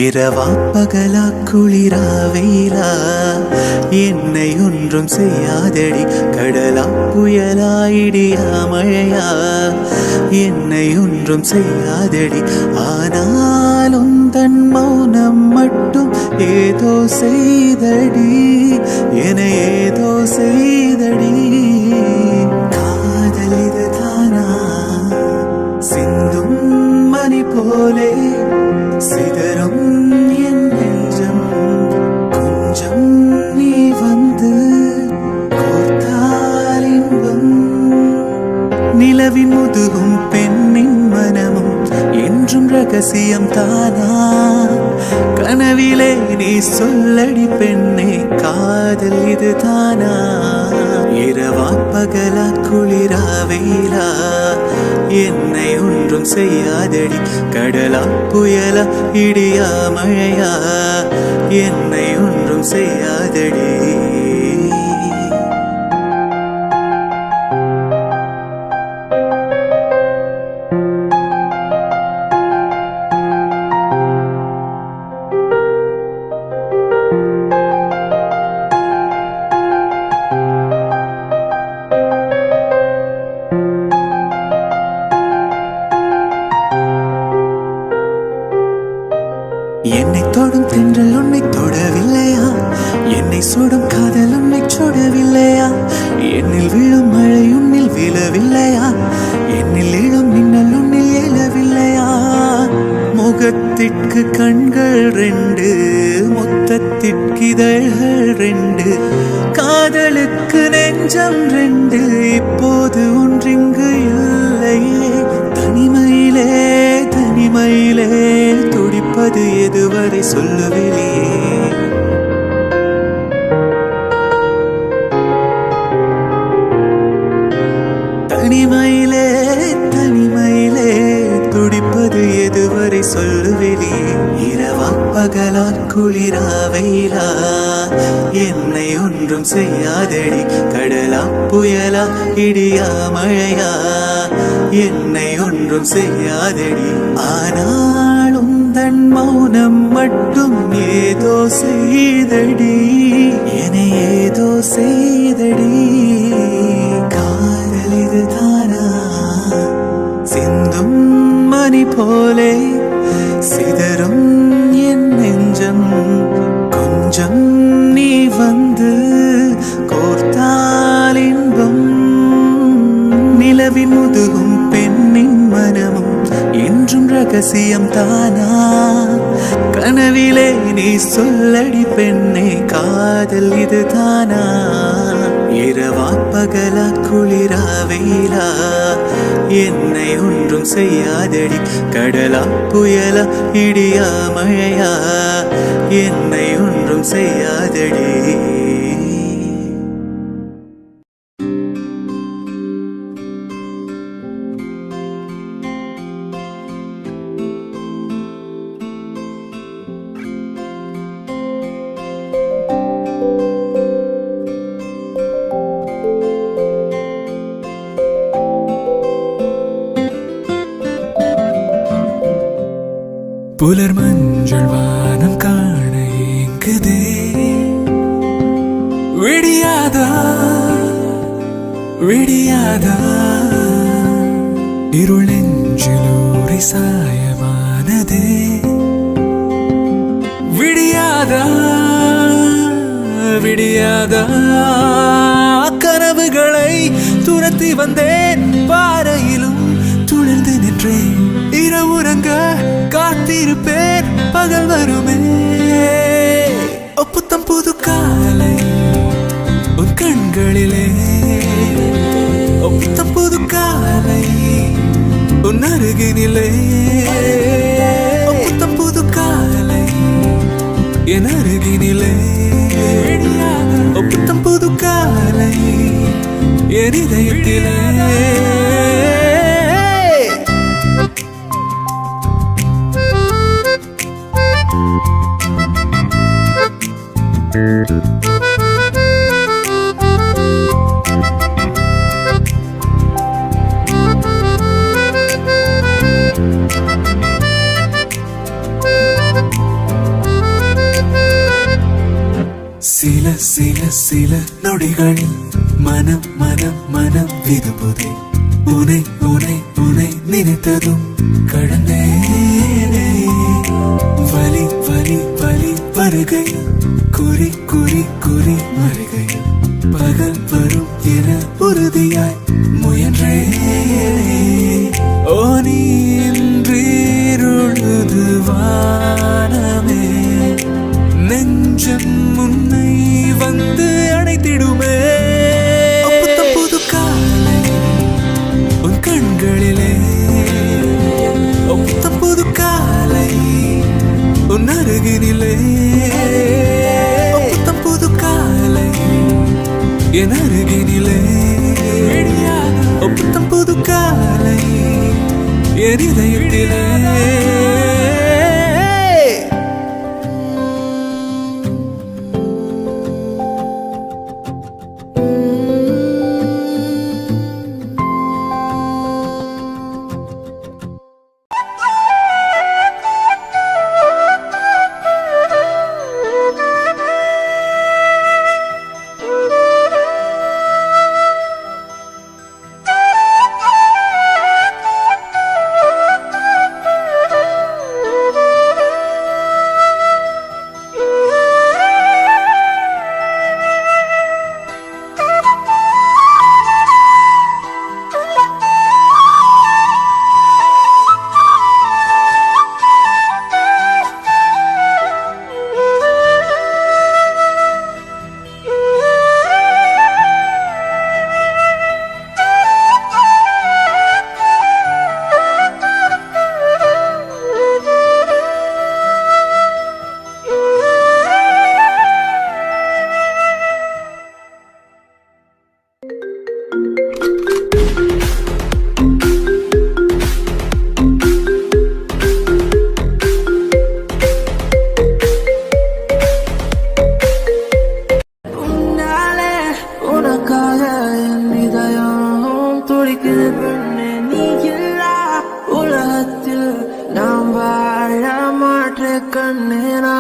இரவா பகலா குளிரா வெயிலா என்னை ஒன்றும் செய்யாதடி. கடலா புயலா இடியா மழையா என்னை ஒன்றும் செய்யாதடி. ஆனாலும் தன் மௌனம் மட்டும் ஏதோ செய்தடி, என ஏதோ செய்தடி. காதல் இதுதானா சிந்தும் மணி போலே சிதறும் என் நெஞ்சம். கொஞ்சம் நீ வந்து கோர்த்தால் இன்பம். நிலவின் முதுகும் பெண்ணின் மனமும் என்றும் ரகசியம் தானா? கனவிலே நீ சொல்லடி பெண்ணே, காதல் இது தானா? இரவா பகலா குளிரா வெயிலா என்னை ஒன்றும் செய்யாதடி. கடலா புயலா இடியா மழையா என்னை ஒன்றும் செய்யாதடி. என்னை தொடும் தென்றல் உன்னை தொடவில்லையா? என்னை சுடும் காதல் உன்னை சுடவில்லையா? என்னில் விழும் மழை உன்னில் விழவில்லையா? என்னில் இழும் மின்னல் உன்னில் எழவில்லையா? முகத்திற்கு கண்கள் ரெண்டு, மொத்தத்திற்கு இதழ்கள் ரெண்டு, காதலுக்கு நெஞ்சம் ரெண்டு, இப்போது ஒன்றிங்கு இல்லையே. தனிமையிலே தனிமையிலே துடிப்பது எதுவரை சொல்லுவிலே. தனிமையிலே தனிமையிலே துடிப்பது எதுவரை சொல்லுவிலே. இரவா பகலா குளிரா வெயிலா என்னை ஒன்றும் செய்யாதடி. கடலா புயலா இடியா மழையா என்னை ஒன்றும் செய்யாதடி. ஆனாலும் தன் மௌனம் மட்டும் ஏதோ செய்தடி, என ஏதோ செய்தடி. காதல் இதுதானா சிந்தும் மணி போலே சிதறும் என் நெஞ்சம். கொஞ்சம் நீ வந்து கோர்த்தால் இன்பம். நிலவின் முதுகும் பெண்ணின் மனமும் என்றும் ரகசியம் தானா? கனவிலே நீ சொல்லடி பெண்ணே, காதல் இது தானா? இரவா பகலா குளிரா வெயிலா என்னை ஒன்றும் செய்யாதடி. கடலா புயலா இடியா மழையா என்னை ஒன்றும் செய்யாதடி. புலர் மஞ்சள் வானம் காண ஏங்குதே. விடியாதா விடியாதா இருள் நெஞ்சிலூரி சாயமானதே. விடியாதா விடியாதா கனவுகளை துரத்தி வந்தேன். பாறையிலும் துளிர்ந்து நின்றேன். இரவுறங்க காத்திருப்பேன், பகல் வருமே. புத்தம் புது காலை உன் கண்களிலே. புத்தம் புது காலை உன் அருகினிலே. புத்தம் புது காலை என் அருகினிலே. புத்தம் புது காலை என் இதயத்திலே. நொடிகளில் மனம் மனம் மனம் விரும்புதே உனை உனை உனை நினைத்ததும் கடந்தேனே வலி வலி வலி வருகையில் குறி குறி குறி மறுகையில் பகல் வரும் என உறுதியாய் முயன்றேனே ஓ நீ இன்றீருழுது வானமே நெஞ்சம் முன்னை வந்து அணைத்திடுமே புது காலை உன் கண்களிலே புது காலை உன் அருகினிலே புது காலை என் அருகினிலே புது காலை என் இதயத்திலே உலகத்தில் நாம் வாழ மாற்ற கண்ணேனா